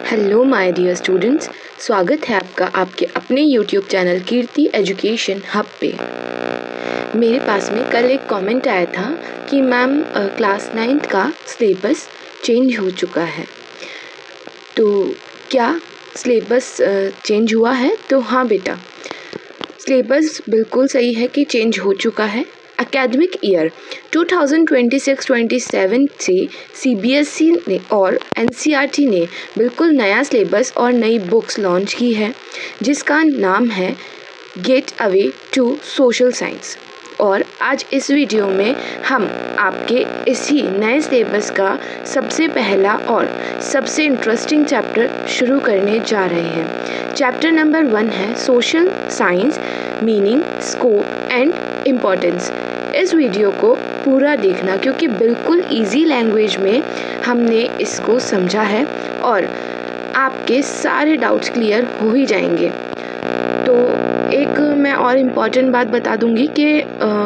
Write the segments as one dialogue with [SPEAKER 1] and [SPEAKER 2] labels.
[SPEAKER 1] Hello my dear students, स्वागत है आपका आपके अपने यूट्यूब चैनल कीर्ति एजुकेशन हब पे। मेरे पास में कल एक कमेंट आया था कि मैम क्लास 9th का सिलेबस चेंज हो चुका है। तो क्या सिलेबस चेंज हुआ है? तो हाँ बेटा, सिलेबस बिल्कुल सही है कि चेंज हो चुका है। एकेडमिक ईयर 2026-27 से सीबीएसई ने और एनसीईआरटी ने बिल्कुल नया सिलेबस और नई बुक्स लॉन्च की है, जिसका नाम है gateway to social science. और आज इस वीडियो में हम आपके इसी नए सिलेबस का सबसे पहला और सबसे इंटरेस्टिंग चैप्टर शुरू करने जा रहे हैं। चैप्टर नंबर 1 है social science, meaning, scope and importance. इस वीडियो को पूरा देखना क्योंकि बिल्कुल इजी लैंग्वेज में हमने इसको समझा है और आपके सारे डाउट्स क्लियर हो ही जाएंगे। तो एक मैं और इम्पॉर्टेंट बात बता दूंगी कि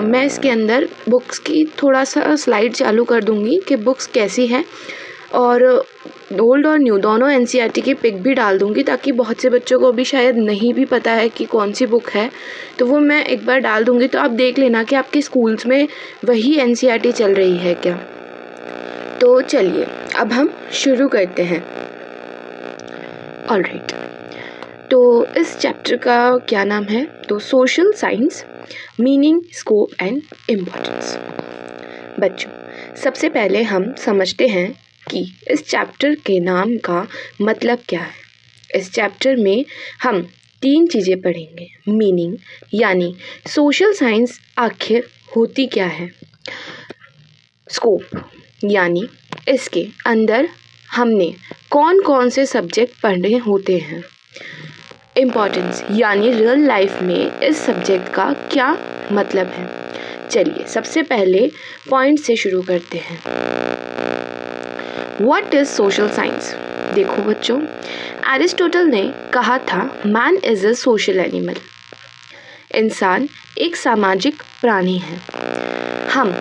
[SPEAKER 1] मैं इसके अंदर बुक्स की थोड़ा सा स्लाइड चालू कर दूंगी कि बुक्स कैसी हैं, और ओल्ड और न्यू दोनों एनसीईआरटी की पिक भी डाल दूंगी, ताकि बहुत से बच्चों को भी शायद नहीं भी पता है कि कौन सी बुक है, तो वो मैं एक बार डाल दूंगी। तो आप देख लेना कि आपके स्कूल्स में वही एनसीईआरटी चल रही है क्या। तो चलिए अब हम शुरू करते हैं। ऑलराइट, तो इस चैप्टर का क्या नाम है? तो social science, meaning, scope and importance. बच्चों, सबसे पहले हम समझते हैं कि इस चैप्टर के नाम का मतलब क्या है। इस चैप्टर में हम 3 चीज़ें पढ़ेंगे। मीनिंग यानी सोशल साइंस आखिर होती क्या है। स्कोप यानी इसके अंदर हमने कौन कौन से सब्जेक्ट पढ़ने होते हैं। इम्पोर्टेंस यानी रियल लाइफ में इस सब्जेक्ट का क्या मतलब है। चलिए सबसे पहले पॉइंट से शुरू करते हैं। What is social science? देखो बच्चों, एरिस्टोटल ने कहा था man is a social animal. इंसान एक सामाजिक प्राणी है। हम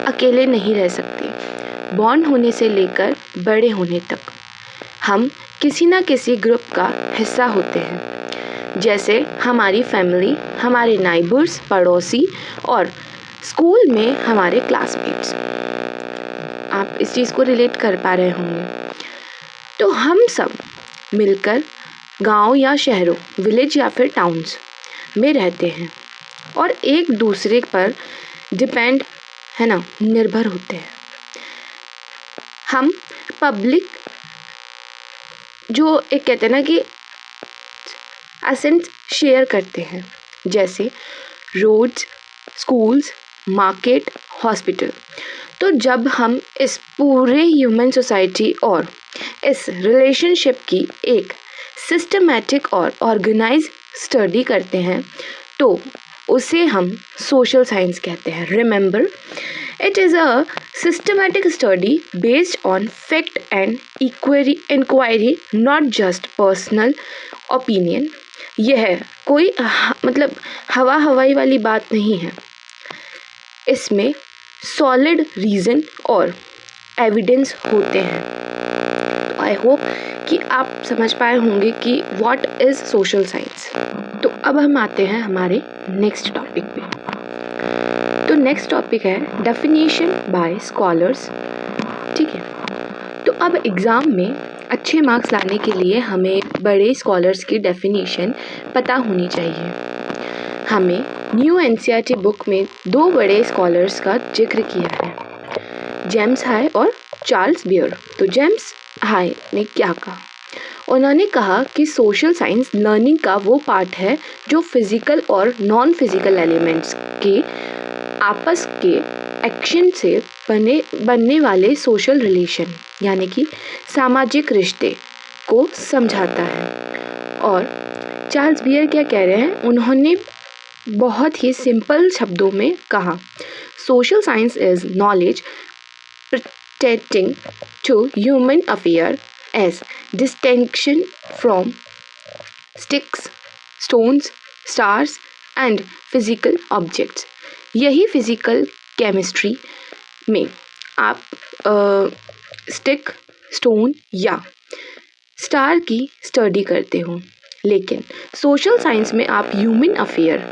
[SPEAKER 1] अकेले नहीं रह सकते। बॉर्न होने से लेकर बड़े होने तक हम किसी ना किसी ग्रुप का हिस्सा होते हैं, जैसे हमारी फैमिली, हमारे नाइबर्स, पड़ोसी और स्कूल में हमारे क्लासमेट्स। आप इस चीज़ को रिलेट कर पा रहे होंगे। तो हम सब मिलकर गांव या शहरों, विलेज या फिर टाउन्स में रहते हैं और एक दूसरे पर डिपेंड है ना, निर्भर होते हैं। हम पब्लिक जो एक कहते हैं ना कि एसेंट शेयर करते हैं, जैसे रोड्स, स्कूल्स, मार्केट, हॉस्पिटल। तो जब हम इस पूरे ह्यूमन सोसाइटी और इस रिलेशनशिप की एक सिस्टमैटिक और ऑर्गेनाइज स्टडी करते हैं, तो उसे हम सोशल साइंस कहते हैं। Remember, it is a systematic study based on fact and inquiry, not just personal opinion. यह कोई मतलब हवाई वाली बात नहीं है। इसमें सॉलिड रीज़न और एविडेंस होते हैं। तो आई होप कि आप समझ पाए होंगे कि व्हाट इज़ सोशल साइंस। तो अब हम आते हैं हमारे नेक्स्ट टॉपिक पे। तो नेक्स्ट टॉपिक है डेफिनेशन बाय स्कॉलर्स। ठीक है, तो अब एग्ज़ाम में अच्छे मार्क्स लाने के लिए हमें बड़े स्कॉलर्स की डेफिनेशन पता होनी चाहिए। हमें न्यू एनसीईआरटी बुक में 2 बड़े स्कॉलर्स का जिक्र किया है, जेम्स हाई और चार्ल्स बियर। तो जेम्स हाई ने क्या कहा? उन्होंने कहा कि सोशल साइंस लर्निंग का वो पार्ट है जो फिजिकल और नॉन फिजिकल एलिमेंट्स के आपस के एक्शन से बनने वाले सोशल रिलेशन यानी कि सामाजिक रिश्ते को समझाता है। और चार्ल्स बियर क्या कह रहे हैं? उन्होंने बहुत ही सिंपल शब्दों में कहा, social science is knowledge pertaining to human affair as distinction from sticks, stones, stars and physical objects। यही फिजिकल केमिस्ट्री में आप स्टिक, स्टोन या स्टार की स्टडी करते हो, लेकिन सोशल साइंस में आप ह्यूमन अफेयर,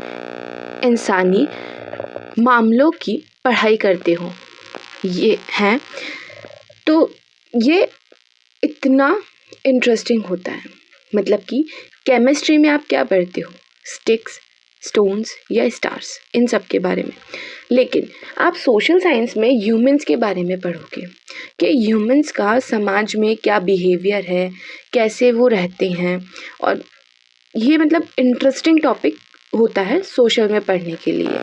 [SPEAKER 1] इंसानी मामलों की पढ़ाई करते हो। ये हैं तो ये इतना इंटरेस्टिंग होता है। मतलब कि केमिस्ट्री में आप क्या पढ़ते हो, स्टिक्स, स्टोन्स या स्टार्स, इन सब के बारे में। लेकिन आप सोशल साइंस में ह्यूमंस के बारे में पढ़ोगे कि ह्यूमंस का समाज में क्या बिहेवियर है, कैसे वो रहते हैं। और ये मतलब इंटरेस्टिंग टॉपिक होता है सोशल में पढ़ने के लिए।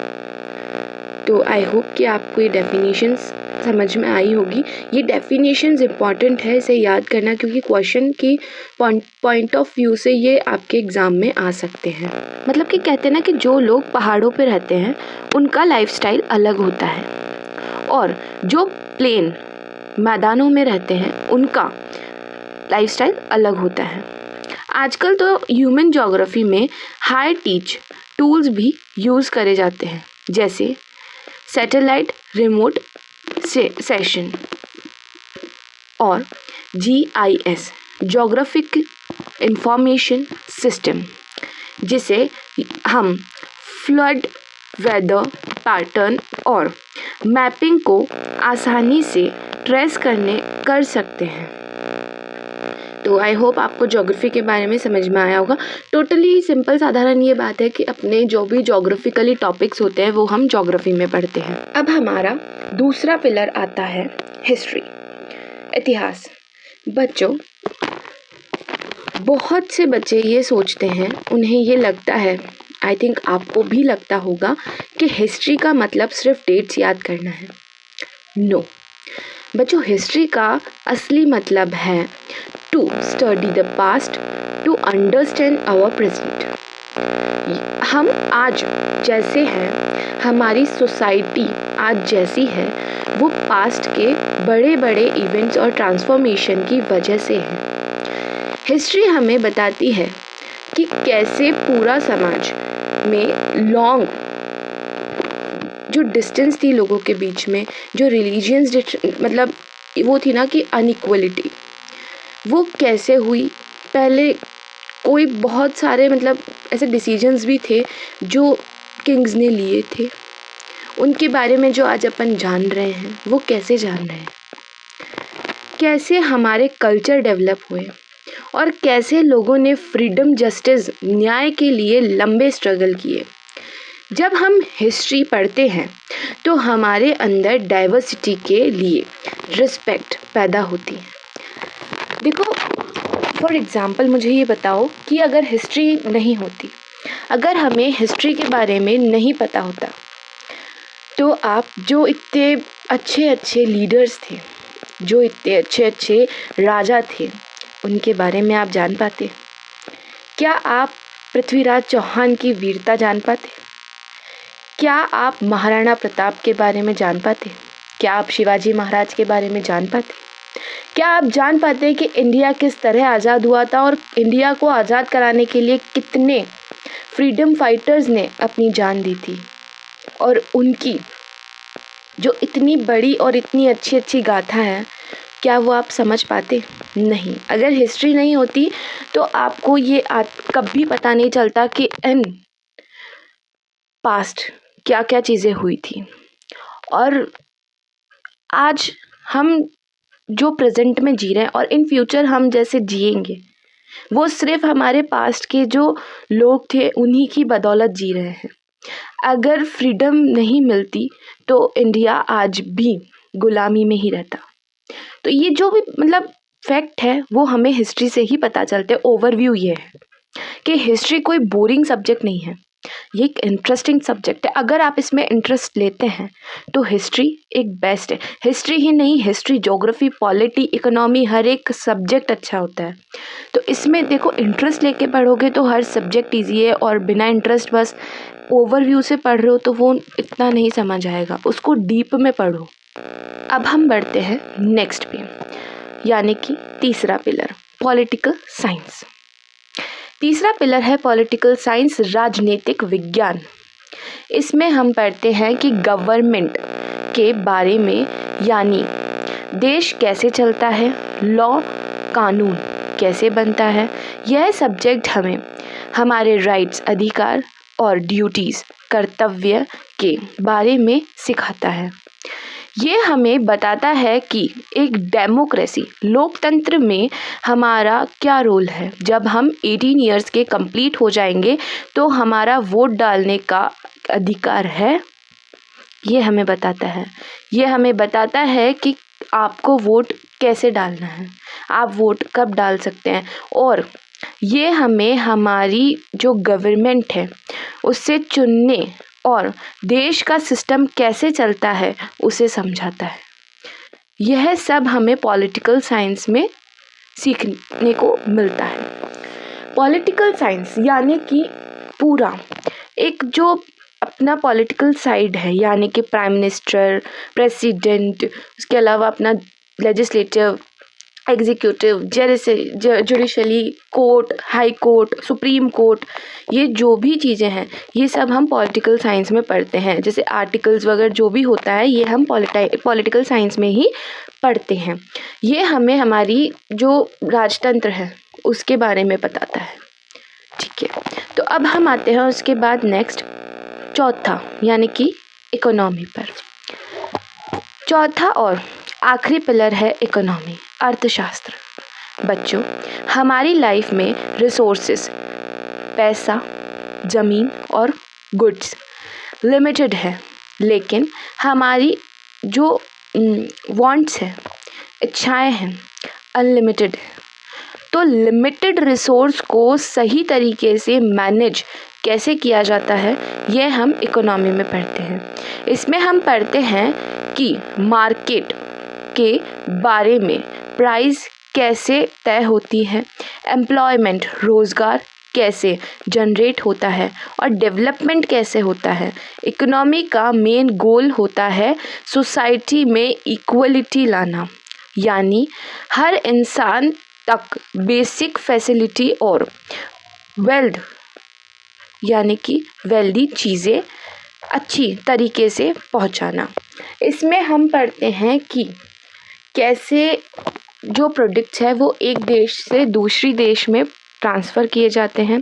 [SPEAKER 1] तो आई होप कि आपको ये डेफिनेशंस समझ में आई होगी। ये डेफिनेशंस इम्पॉर्टेंट है, इसे याद करना, क्योंकि क्वेश्चन की पॉइंट ऑफ व्यू से ये आपके एग्ज़ाम में आ सकते हैं। मतलब कि कहते हैं ना कि जो लोग पहाड़ों पे रहते हैं उनका लाइफस्टाइल अलग होता है, और जो प्लेन मैदानों में रहते हैं उनका लाइफस्टाइल अलग होता है। आजकल तो ह्यूमन ज्योग्राफी में हाई टीच टूल्स भी यूज़ करे जाते हैं, जैसे सैटेलाइट रिमोट सेशन और GIS ज्योग्राफिक इंफॉर्मेशन सिस्टम, जिसे हम फ्लड, वेदर पैटर्न और मैपिंग को आसानी से ट्रेस कर सकते हैं। तो आई होप आपको ज्योग्राफी के बारे में समझ में आया होगा। टोटली सिंपल साधारण ये बात है कि अपने जो भी ज्योग्राफिकली टॉपिक्स होते हैं वो हम ज्योग्राफी में पढ़ते हैं। अब हमारा दूसरा पिलर आता है हिस्ट्री, इतिहास। बच्चों, बहुत से बच्चे ये सोचते हैं, उन्हें ये लगता है, आई थिंक आपको भी लगता होगा, कि हिस्ट्री का मतलब सिर्फ डेट्स याद करना है। नो बच्चों, हिस्ट्री का असली मतलब है to study the past to understand our present. हम आज जैसे हैं, हमारी सोसाइटी आज जैसी है, वो पास्ट के बड़े बड़े इवेंट्स और ट्रांसफॉर्मेशन की वजह से है। हिस्ट्री हमें बताती है कि कैसे पूरा समाज में लॉन्ग जो डिस्टेंस थी लोगों के बीच में, जो रिलीजियंस मतलब वो थी ना कि अनइक्वलिटी, वो कैसे हुई। पहले कोई बहुत सारे मतलब ऐसे डिसीजंस भी थे जो किंग्स ने लिए थे, उनके बारे में जो आज अपन जान रहे हैं वो कैसे जान रहे हैं। कैसे हमारे कल्चर डेवलप हुए और कैसे लोगों ने फ्रीडम, जस्टिस, न्याय के लिए लंबे स्ट्रगल किए। जब हम हिस्ट्री पढ़ते हैं तो हमारे अंदर डाइवर्सिटी के लिए रिस्पेक्ट पैदा होती है। देखो, फॉर एग्ज़ाम्पल मुझे ये बताओ कि अगर हिस्ट्री नहीं होती, अगर हमें हिस्ट्री के बारे में नहीं पता होता, तो आप जो इतने अच्छे अच्छे लीडर्स थे, जो इतने अच्छे अच्छे राजा थे, उनके बारे में आप जान पाते? क्या आप पृथ्वीराज चौहान की वीरता जान पाते? क्या आप महाराणा प्रताप के बारे में जान पाते? क्या आप शिवाजी महाराज के बारे में जान पाते? क्या आप जान पाते कि इंडिया किस तरह आज़ाद हुआ था और इंडिया को आज़ाद कराने के लिए कितने फ्रीडम फाइटर्स ने अपनी जान दी थी? और उनकी जो इतनी बड़ी और इतनी अच्छी अच्छी गाथा है, क्या वो आप समझ पाते? नहीं। अगर हिस्ट्री नहीं होती तो आपको ये कभी पता नहीं चलता कि इन पास्ट क्या क्या चीज़ें हुई थी। और आज हम जो प्रेजेंट में जी रहे हैं और इन फ्यूचर हम जैसे जिएंगे, वो सिर्फ हमारे पास्ट के जो लोग थे उन्हीं की बदौलत जी रहे हैं। अगर फ्रीडम नहीं मिलती तो इंडिया आज भी गुलामी में ही रहता। तो ये जो भी मतलब फैक्ट है वो हमें हिस्ट्री से ही पता चलते हैं। ओवरव्यू ये है कि हिस्ट्री कोई बोरिंग सब्जेक्ट नहीं है, ये एक इंटरेस्टिंग सब्जेक्ट है। अगर आप इसमें इंटरेस्ट लेते हैं तो हिस्ट्री एक बेस्ट है। हिस्ट्री ही नहीं, हिस्ट्री, ज्योग्राफी, पॉलिटी, इकोनॉमी, हर एक सब्जेक्ट अच्छा होता है। तो इसमें देखो, इंटरेस्ट लेके पढ़ोगे तो हर सब्जेक्ट ईजी है, और बिना इंटरेस्ट बस ओवरव्यू से पढ़ रहे हो तो वो इतना नहीं समझ आएगा, उसको डीप में पढ़ो। अब हम बढ़ते हैं नेक्स्ट पे, यानी कि तीसरा पिलर, पॉलिटिकल साइंस। तीसरा पिलर है पॉलिटिकल साइंस, राजनीतिक विज्ञान। इसमें हम पढ़ते हैं कि गवर्नमेंट के बारे में, यानी देश कैसे चलता है, लॉ, कानून, कैसे बनता है। यह सब्जेक्ट हमें हमारे राइट्स, अधिकार और ड्यूटीज़, कर्तव्य के बारे में सिखाता है। ये हमें बताता है कि एक डेमोक्रेसी, लोकतंत्र में हमारा क्या रोल है। जब हम 18 इयर्स के कंप्लीट हो जाएंगे तो हमारा वोट डालने का अधिकार है, ये हमें बताता है। ये हमें बताता है कि आपको वोट कैसे डालना है, आप वोट कब डाल सकते हैं, और ये हमें हमारी जो गवर्नमेंट है उससे चुनने और देश का सिस्टम कैसे चलता है उसे समझाता है। यह सब हमें पॉलिटिकल साइंस में सीखने को मिलता है। पॉलिटिकल साइंस यानी कि पूरा एक जो अपना पॉलिटिकल साइड है, यानी कि प्राइम मिनिस्टर, प्रेसिडेंट, उसके अलावा अपना legislative, executive, judicially, court, high court, supreme court, ये जो भी चीज़ें हैं ये सब हम पॉलिटिकल साइंस में पढ़ते हैं। जैसे आर्टिकल्स वगैरह जो भी होता है ये हम पॉलिटिकल साइंस में ही पढ़ते हैं। ये हमें हमारी जो राजतंत्र है उसके बारे में बताता है। ठीक है, तो अब हम आते हैं उसके बाद नेक्स्ट चौथा यानी कि इकोनॉमी पर। चौथा और आखिरी पिलर है इकोनॉमी, अर्थशास्त्र। बच्चों, हमारी लाइफ में रिसोर्सेस, पैसा, ज़मीन और गुड्स लिमिटेड है, लेकिन हमारी जो वांट्स है, इच्छाएं हैं, अनलिमिटेड है। तो लिमिटेड रिसोर्स को सही तरीके से मैनेज कैसे किया जाता है यह हम इकोनॉमी में पढ़ते हैं। इसमें हम पढ़ते हैं कि मार्केट के बारे में, प्राइस कैसे तय होती है, एम्प्लॉयमेंट, रोज़गार कैसे जनरेट होता है और डेवलपमेंट कैसे होता है। इकोनॉमी का मेन गोल होता है सोसाइटी में इक्वलिटी लाना, यानी हर इंसान तक बेसिक फैसिलिटी और वेल्थ यानी कि वेल्दी चीज़ें अच्छी तरीके से पहुंचाना। इसमें हम पढ़ते हैं कि कैसे जो प्रोडक्ट्स है वो एक देश से दूसरी देश में ट्रांसफ़र किए जाते हैं।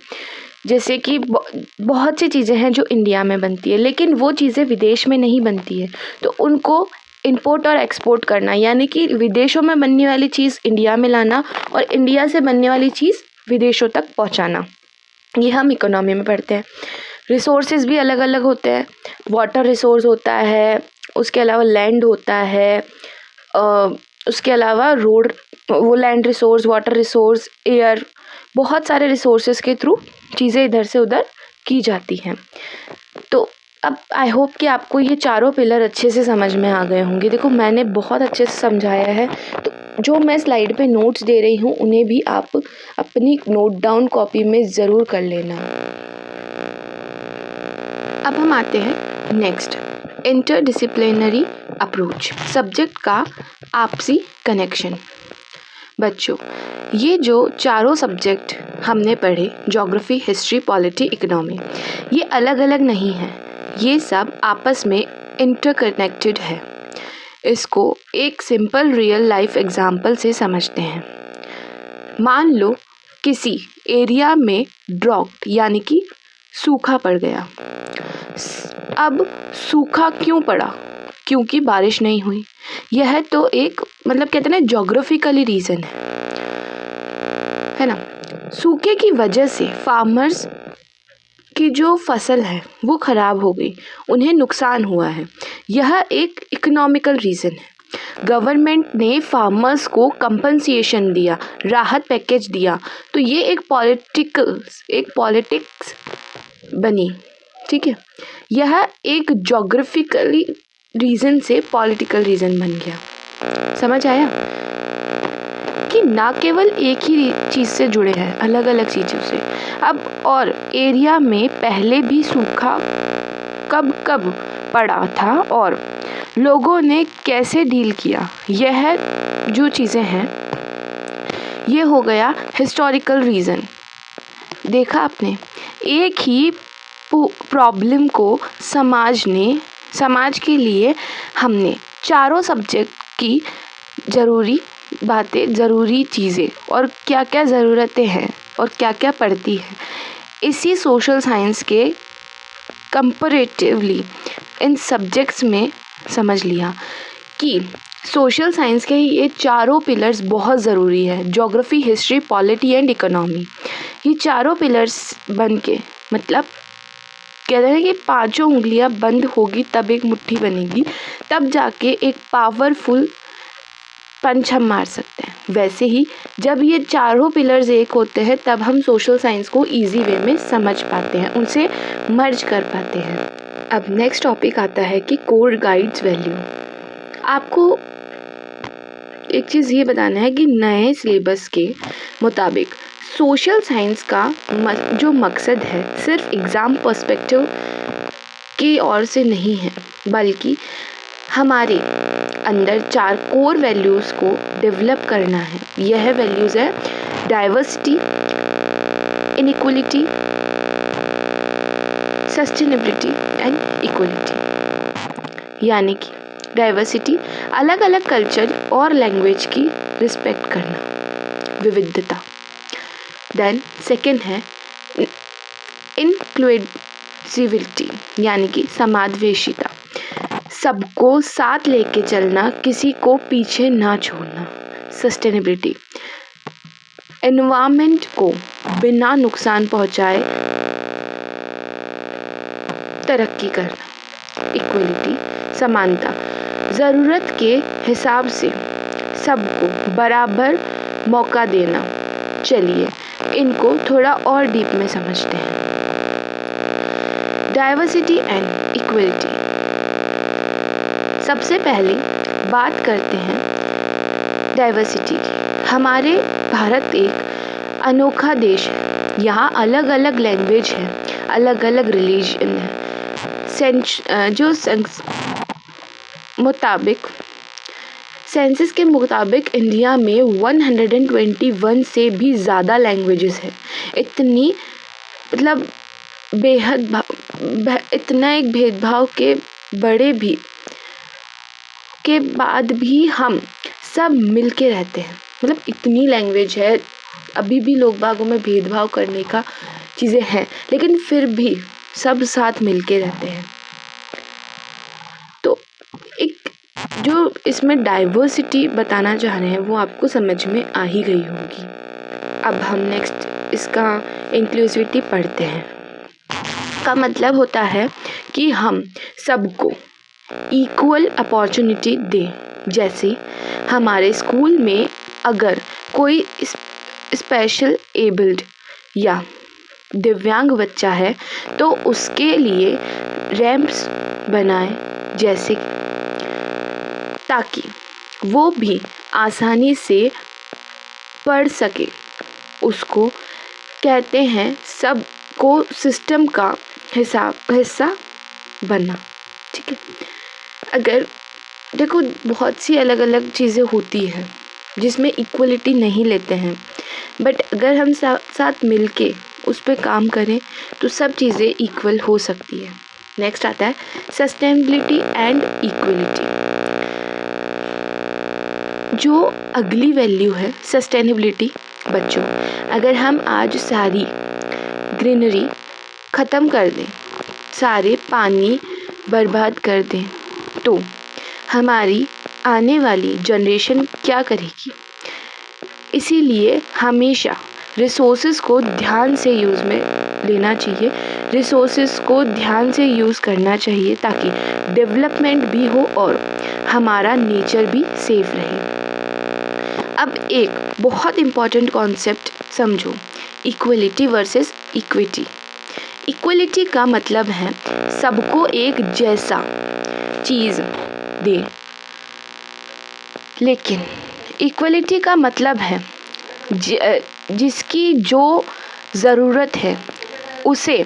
[SPEAKER 1] जैसे कि बहुत सी चीज़ें हैं जो इंडिया में बनती है लेकिन वो चीज़ें विदेश में नहीं बनती है, तो उनको इंपोर्ट और एक्सपोर्ट करना, यानी कि विदेशों में बनने वाली चीज़ इंडिया में लाना और इंडिया से बनने वाली चीज़ विदेशों तक पहुंचाना, ये हम इकोनॉमी में पढ़ते हैं। रिसोर्सेज भी अलग अलग होते हैं। वाटर रिसोर्स होता है, उसके अलावा लैंड होता है, उसके अलावा रोड, वो land resource, water resource, air, बहुत सारे रिसोर्सेज के थ्रू चीज़ें इधर से उधर की जाती हैं। तो अब आई होप कि आपको ये चारों पिलर अच्छे से समझ में आ गए होंगे। देखो मैंने बहुत अच्छे से समझाया है, तो जो मैं स्लाइड पे नोट्स दे रही हूँ उन्हें भी आप अपनी नोट डाउन कॉपी में ज़रूर कर लेना। अब हम आते हैं नेक्स्ट, इंटरडिसिप्लिनरी अप्रोच, सब्जेक्ट का आपसी कनेक्शन। बच्चों, ये जो चारों सब्जेक्ट हमने पढ़े, ज्योग्राफी, हिस्ट्री, पॉलिटी, इकोनॉमी, ये अलग अलग नहीं हैं, ये सब आपस में इंटरकनेक्टेड है। इसको एक सिंपल रियल लाइफ एग्जाम्पल से समझते हैं। मान लो किसी एरिया में ड्रॉट यानी कि सूखा पड़ गया। अब सूखा क्यों पड़ा? क्योंकि बारिश नहीं हुई। यह तो एक मतलब कहते हैं ना ज्योग्राफिकली रीज़न है ना। सूखे की वजह से फार्मर्स की जो फसल है वो ख़राब हो गई, उन्हें नुकसान हुआ है। यह एक इकोनॉमिकल रीज़न है। गवर्नमेंट ने फार्मर्स को कंपनसेशन दिया, राहत पैकेज दिया, तो ये एक पॉलिटिक्स बनी। ठीक है, यह एक ज्योग्राफिकली रीज़न से पॉलिटिकल रीज़न बन गया। समझ आया कि ना केवल एक ही चीज़ से जुड़े हैं, अलग अलग चीज़ों से। अब और एरिया में पहले भी सूखा कब कब पड़ा था और लोगों ने कैसे डील किया, यह जो चीज़ें हैं ये हो गया हिस्टोरिकल रीज़न। देखा आपने, एक ही प्रॉब्लम को समाज के लिए हमने चारों सब्जेक्ट की ज़रूरी बातें, ज़रूरी चीज़ें और क्या क्या ज़रूरतें हैं और क्या क्या पड़ती हैं, इसी सोशल साइंस के कंपैरेटिवली इन सब्जेक्ट्स में समझ लिया कि सोशल साइंस के ये चारों पिलर्स बहुत ज़रूरी है। Geography, history, polity and economy, ये चारों पिलर्स बन के, मतलब कहते हैं कि पांचों उंगलियां बंद होगी तब एक मुट्ठी बनेगी, तब जाके एक पावरफुल पंच हम मार सकते हैं। वैसे ही जब ये चारों पिलर्स एक होते हैं तब हम सोशल साइंस को इजी वे में समझ पाते हैं, उनसे मर्ज कर पाते हैं। अब नेक्स्ट टॉपिक आता है कि कोर गाइड्स वैल्यू। आपको एक चीज़ ये बताना है कि नए सिलेबस के मुताबिक सोशल साइंस का जो मकसद है सिर्फ एग्ज़ाम पर्सपेक्टिव की ओर से नहीं है, बल्कि हमारे अंदर 4 कोर वैल्यूज़ को डेवलप करना है। यह वैल्यूज़ है diversity, inequality, sustainability and equality. यानी कि डाइवर्सिटी, अलग अलग कल्चर और लैंग्वेज की रिस्पेक्ट करना, विविधता। देन सेकंड है इंक्लूसिविटी, यानी कि समावेशिता, सबको साथ लेके चलना, किसी को पीछे ना छोड़ना। सस्टेनेबिलिटी, एनवायरनमेंट को बिना नुकसान पहुंचाए तरक्की करना। इक्वलिटी, समानता, ज़रूरत के हिसाब से सबको बराबर मौका देना। चलिए इनको थोड़ा और डीप में समझते हैं। डाइवर्सिटी एंड इक्वलिटी, सबसे पहले बात करते हैं डाइवर्सिटी की। हमारे भारत एक अनोखा देश है। यहाँ अलग अलग लैंग्वेज है, अलग अलग रिलीजन है। सेंसस के मुताबिक इंडिया में 121 से भी ज़्यादा लैंग्वेजेस है। इतनी मतलब इतना एक भेदभाव के बड़े भी के बाद भी हम सब मिल के रहते हैं। मतलब इतनी लैंग्वेज है, अभी भी लोग बागों में भेदभाव करने का चीज़ें हैं, लेकिन फिर भी सब साथ मिल के रहते हैं। तो एक जो इसमें डाइवर्सिटी बताना चाह रहे हैं वो आपको समझ में आ ही गई होगी। अब हम नेक्स्ट इसका इंक्लूसिविटी पढ़ते हैं। का मतलब होता है कि हम सबको इक्वल अपॉर्चुनिटी दें। जैसे हमारे स्कूल में अगर कोई स्पेशल एबल्ड या दिव्यांग बच्चा है तो उसके लिए रैंप्स बनाएं, जैसे ताकि वो भी आसानी से पढ़ सके। उसको कहते हैं सबको सिस्टम का हिस्सा बनना। ठीक है, अगर देखो बहुत सी अलग अलग चीज़ें होती हैं जिसमें इक्वलिटी नहीं लेते हैं, बट अगर हम साथ मिलके उस पर काम करें तो सब चीज़ें इक्वल हो सकती है। नेक्स्ट आता है सस्टेनेबिलिटी एंड इक्वलिटी। जो अगली वैल्यू है सस्टेनेबिलिटी, बच्चों अगर हम आज सारी ग्रीनरी ख़त्म कर दें, सारे पानी बर्बाद कर दें, तो हमारी आने वाली जनरेशन क्या करेगी। इसीलिए हमेशा रिसोर्सेज को ध्यान से यूज़ में लेना चाहिए, रिसोर्सेज को ध्यान से यूज़ करना चाहिए ताकि डेवलपमेंट भी हो और हमारा नेचर भी सेफ रहे। अब एक बहुत इम्पॉर्टेंट कॉन्सेप्ट समझो, इक्वलिटी वर्सेस इक्विटी। इक्वलिटी का मतलब है सबको एक जैसा चीज़ दे, लेकिन इक्वलिटी का मतलब है जिसकी जो ज़रूरत है उसे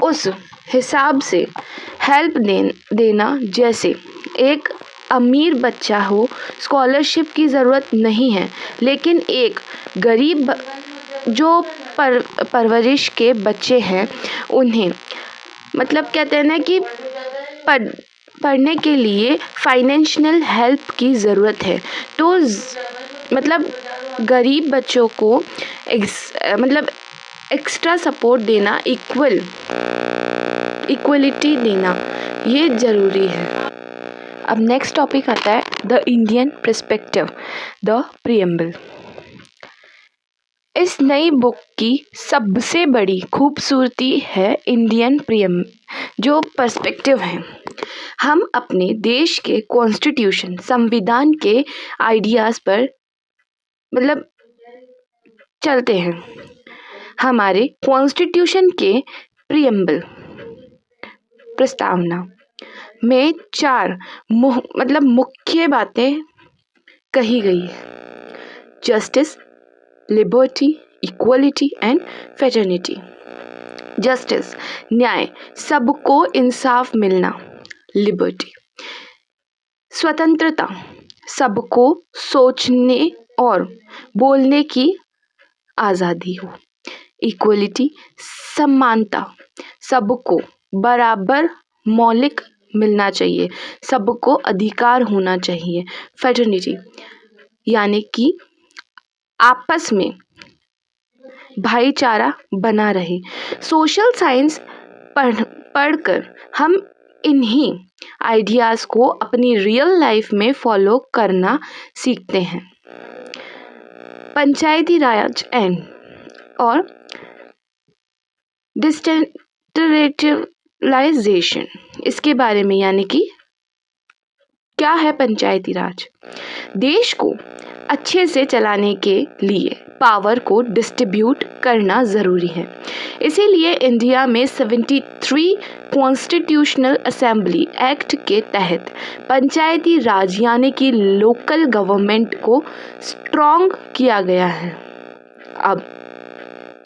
[SPEAKER 1] उस हिसाब से हेल्प देना। जैसे एक अमीर बच्चा हो, स्कॉलरशिप की ज़रूरत नहीं है, लेकिन एक गरीब जो परवरिश के बच्चे हैं उन्हें मतलब कहते हैं ना कि पढ़ने के लिए फाइनेंशियल हेल्प की ज़रूरत है, तो मतलब गरीब बच्चों को मतलब एक्स्ट्रा सपोर्ट देना, इक्वलिटी देना, ये ज़रूरी है। अब नेक्स्ट टॉपिक आता है the Indian perspective, the preamble. इस नई बुक की सबसे बड़ी खूबसूरती है इंडियन जो पर्सपेक्टिव है। हम अपने देश के कॉन्स्टिट्यूशन, संविधान के आइडियाज़ पर मतलब चलते हैं। हमारे कॉन्स्टिट्यूशन के प्रीएम्बल, प्रस्तावना में 4 मुख्य बातें कही गई: justice, liberty, equality and fraternity. Justice, न्याय, सबको इंसाफ मिलना। लिबर्टी, स्वतंत्रता, सबको सोचने और बोलने की आज़ादी हो। इक्वलिटी, समानता, सबको बराबर मौलिक मिलना चाहिए, सबको अधिकार होना चाहिए। फ्रेटर्निटी, यानी कि आपस में भाईचारा बना रहे। सोशल साइंस पढ़कर हम इन्हीं आइडियाज़ को अपनी रियल लाइफ में फॉलो करना सीखते हैं। पंचायती राज और डिसेंट्रलाइजेशन, इसके बारे में, यानी कि क्या है पंचायती राज? देश को अच्छे से चलाने के लिए पावर को डिस्ट्रीब्यूट करना ज़रूरी है। इसीलिए इंडिया में 73 कॉन्स्टिट्यूशनल असेंबली एक्ट के तहत पंचायती राज यानी कि लोकल गवर्नमेंट को स्ट्रॉन्ग किया गया है। अब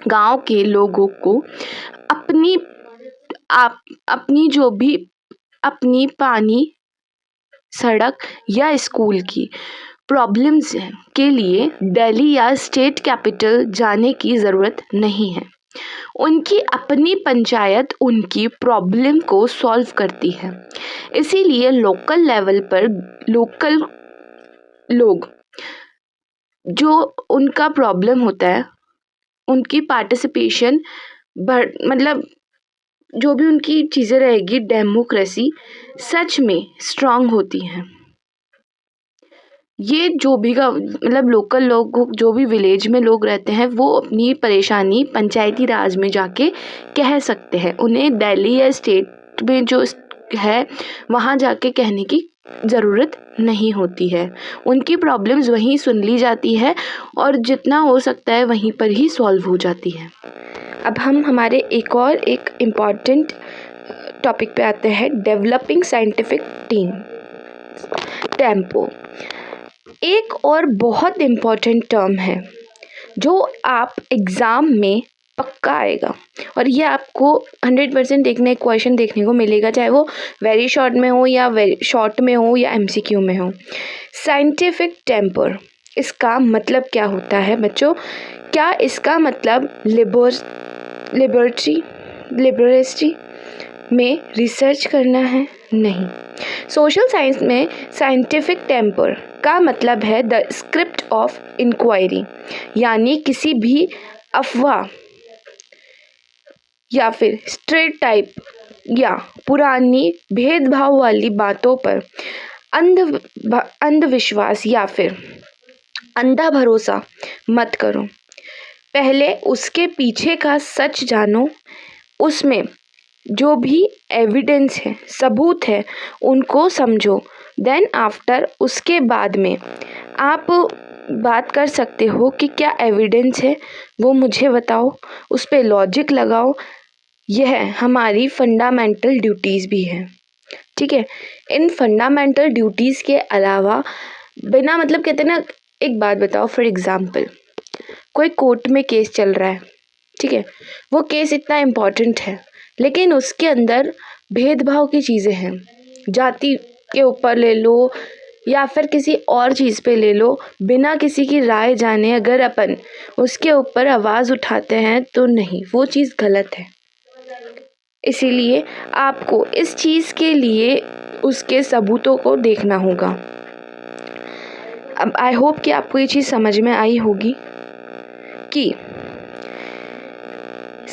[SPEAKER 1] गांव के लोगों को अपनी पानी, सड़क या स्कूल की प्रॉब्लम्स के लिए दिल्ली या स्टेट कैपिटल जाने की ज़रूरत नहीं है। उनकी अपनी पंचायत उनकी प्रॉब्लम को सॉल्व करती है। इसीलिए लोकल लेवल पर लोकल लोग जो उनका प्रॉब्लम होता है, उनकी पार्टिसिपेशन जो भी उनकी चीज़ें रहेगी, डेमोक्रेसी सच में स्ट्रांग होती हैं। ये जो भी लोकल लोग, जो भी विलेज में लोग रहते हैं, वो अपनी परेशानी पंचायती राज में जाके कह सकते हैं। उन्हें दिल्ली या स्टेट में जो है वहाँ जाके कहने की ज़रूरत नहीं होती है। उनकी प्रॉब्लम्स वहीं सुन ली जाती है और जितना हो सकता है वहीं पर ही सॉल्व हो जाती है। अब हम हमारे एक इम्पॉर्टेंट टॉपिक पे आते हैं, डेवलपिंग साइंटिफिक टीम, टेम्पो। एक और बहुत इम्पॉर्टेंट टर्म है जो आप एग्ज़ाम में पक्का आएगा और ये आपको 100% क्वेश्चन देखने को मिलेगा, चाहे वो वेरी शॉर्ट में हो या शॉर्ट में हो या MCQ में हो। साइंटिफिक टेम्पर, इसका मतलब क्या होता है बच्चों? क्या इसका मतलब लिबर्टी में रिसर्च करना है? नहीं। सोशल साइंस में साइंटिफिक टेम्पर का मतलब है द स्क्रिप्ट ऑफ इंक्वायरी, यानी किसी भी अफवाह या फिर स्टेरियोटाइप या पुरानी भेदभाव वाली बातों पर अंधविश्वास या फिर अंधा भरोसा मत करो। पहले उसके पीछे का सच जानो, उसमें जो भी एविडेंस है, सबूत है, उनको समझो। देन आफ्टर, उसके बाद में आप बात कर सकते हो कि क्या एविडेंस है वो मुझे बताओ, उस पे लॉजिक लगाओ। यह हमारी फंडामेंटल ड्यूटीज़ भी हैं, ठीक है। इन फंडामेंटल ड्यूटीज़ के अलावा बिना कहते हैं ना, एक बात बताओ, फॉर एग्ज़ाम्पल कोई कोर्ट में केस चल रहा है, ठीक है, वो केस इतना इम्पॉर्टेंट है लेकिन उसके अंदर भेदभाव की चीज़ें हैं, जाति के ऊपर ले लो या फिर किसी और चीज़ पे ले लो, बिना किसी की राय जाने अगर अपन उसके ऊपर आवाज़ उठाते हैं तो नहीं, वो चीज़ गलत है। इसीलिए आपको इस चीज़ के लिए उसके सबूतों को देखना होगा। अब आई होप कि आपको ये चीज़ समझ में आई होगी कि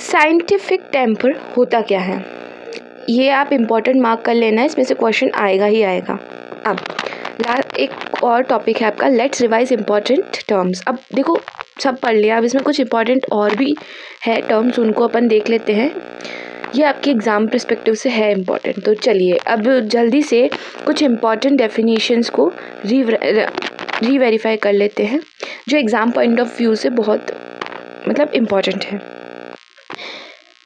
[SPEAKER 1] साइंटिफिक टेम्पर होता क्या है। ये आप इम्पोर्टेंट मार्क कर लेना, इसमें से क्वेश्चन आएगा ही आएगा। अब एक और टॉपिक है आपका, लेट्स रिवाइज इम्पॉर्टेंट टर्म्स। अब देखो सब पढ़ लिया, अब इसमें कुछ इम्पॉर्टेंट और भी है टर्म्स, उनको अपन देख लेते हैं। ये आपके एग्ज़ाम पर्सपेक्टिव से है इम्पॉर्टेंट। तो चलिए अब जल्दी से कुछ इम्पॉर्टेंट डेफिनेशंस को रीवेरीफाई कर लेते हैं, जो एग्ज़ाम पॉइंट ऑफ व्यू से बहुत मतलब इम्पॉर्टेंट है।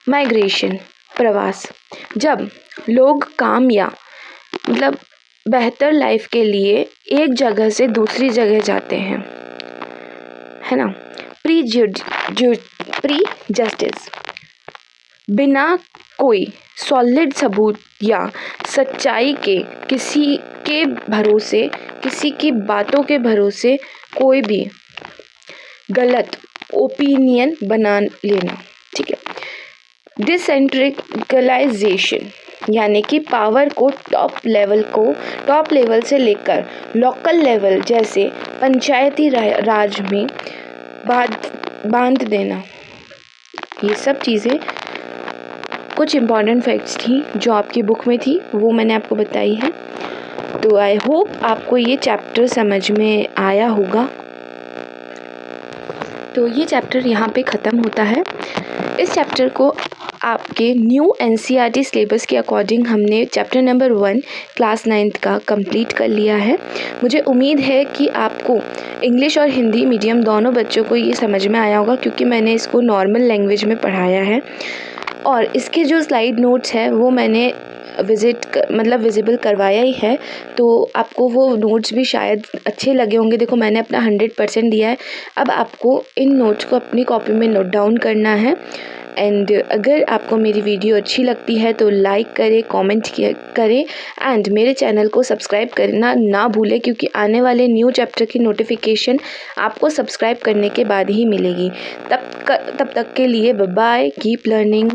[SPEAKER 1] माइग्रेशन, प्रवास, जब लोग काम या मतलब बेहतर लाइफ के लिए एक जगह से दूसरी जगह जाते हैं, है ना। प्री जस्टिस, बिना कोई सॉलिड सबूत या सच्चाई के किसी के भरोसे, किसी की बातों के भरोसे कोई भी गलत ओपिनियन बना लेना, ठीक है। डिसेंट्रलाइजेशन, यानी कि पावर को टॉप लेवल से लेकर लोकल लेवल जैसे पंचायती राज में बांध देना। ये सब चीज़ें कुछ इम्पॉर्टेंट फैक्ट्स थी जो आपकी बुक में थी, वो मैंने आपको बताई है। तो आई होप आपको ये चैप्टर समझ में आया होगा। तो ये चैप्टर यहाँ पे ख़त्म होता है। इस चैप्टर को आपके न्यू NCERT सिलेबस के अकॉर्डिंग हमने चैप्टर नंबर 1 क्लास 9th का कंप्लीट कर लिया है। मुझे उम्मीद है कि आपको इंग्लिश और हिंदी मीडियम दोनों बच्चों को ये समझ में आया होगा, क्योंकि मैंने इसको नॉर्मल लैंग्वेज में पढ़ाया है। और इसके जो स्लाइड नोट्स हैं वो मैंने विजिबल करवाया ही है, तो आपको वो नोट्स भी शायद अच्छे लगे होंगे। देखो मैंने अपना 100% दिया है। अब आपको इन नोट्स को अपनी कॉपी में नोट डाउन करना है। एंड अगर आपको मेरी वीडियो अच्छी लगती है तो लाइक करें, कमेंट करें एंड मेरे चैनल को सब्सक्राइब करना ना भूलें, क्योंकि आने वाले न्यू चैप्टर की नोटिफिकेशन आपको सब्सक्राइब करने के बाद ही मिलेगी। तब तक के लिए बाय बाय, कीप लर्निंग।